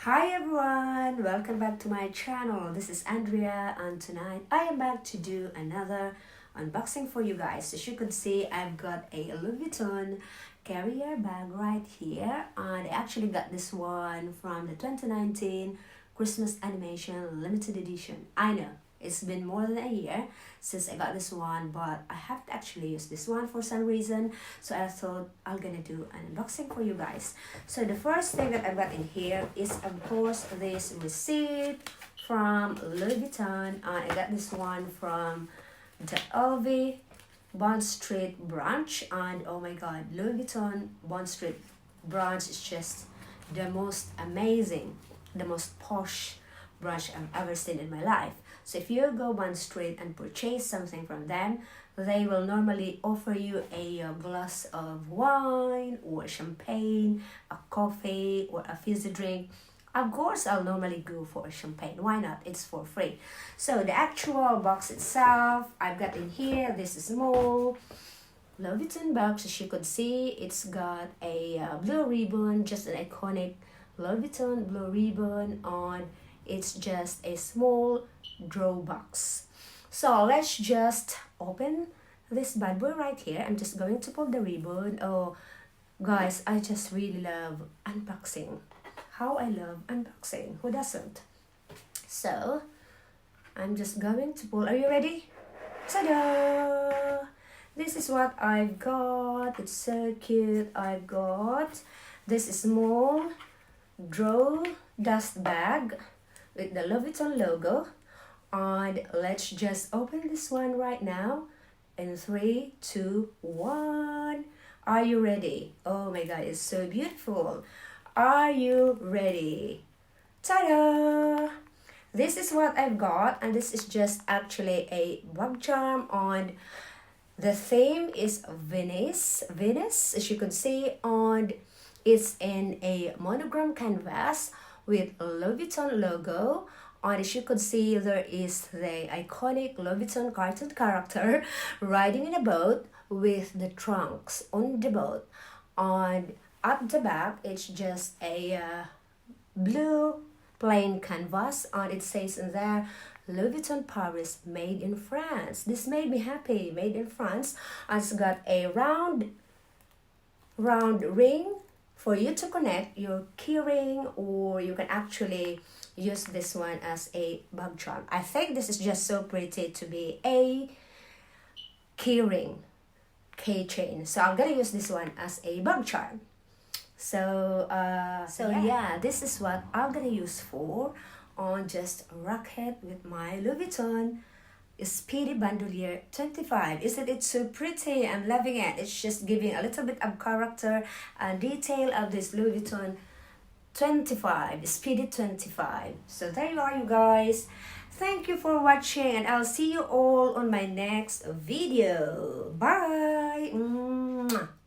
Hi everyone, welcome back to my channel. This is Andrea and tonight I am back to do another unboxing for you guys. As you can see, I've got a Louis Vuitton carrier bag right here, and I actually got this one from the 2019 Christmas Animation Limited Edition. I know it's been more than a year since I got this one, but I haven't actually used this one for some reason, so I thought I'm gonna do an unboxing for you guys. So the first thing that I've got in here is of course this receipt from Louis Vuitton. I got this one from the LV Bond Street branch, and oh my god, Louis Vuitton Bond Street branch is just the most amazing, the most posh branch I've ever seen in my life. So if you go Bond Street and purchase something from them, they will normally offer you a glass of wine or champagne, a coffee or a fizzy drink. Of course, I'll normally go for a champagne. Why not? It's for free. So the actual box itself, I've got in here this small Louis Vuitton box. As you could see, it's got a blue ribbon, just an iconic Louis Vuitton blue ribbon on. It's just a small draw box. So let's just open this bad boy right here. I'm just going to pull the ribbon. Oh guys, I just really love unboxing. How I love unboxing, who doesn't? So I'm just going to pull. Are you ready? Ta-da! This is what I've got. It's so cute. I've got this small draw dust bag with the Louis Vuitton logo, and let's just open this one right now in 3, 2, 1. Are you ready? Oh my god, it's so beautiful. Are you ready? Ta-da! This is what I've got, and this is just actually a bug charm on. The theme is Venice, as you can see, on. It's in a monogram canvas with a Louis Vuitton logo. And as you could see, there is the iconic Louis Vuitton cartoon character riding in a boat with the trunks on the boat. And at the back, it's just a blue plain canvas, and it says in there, Louis Vuitton Paris, made in France. This made me happy, made in France. And it's got a round ring for you to connect your key ring, or you can actually use this one as a bag charm. I think this is just so pretty to be a key ring, keychain. So I'm gonna use this one as a bag charm. So yeah, this is what I'm gonna use for on just rock it with my Louis Vuitton Speedy Bandolier 25. Isn't it so pretty? I'm loving it. It's just giving a little bit of character and detail of this Louis Vuitton 25, Speedy 25. So there you are, you guys. Thank you for watching, and I'll see you all on my next video. Bye. Mwah.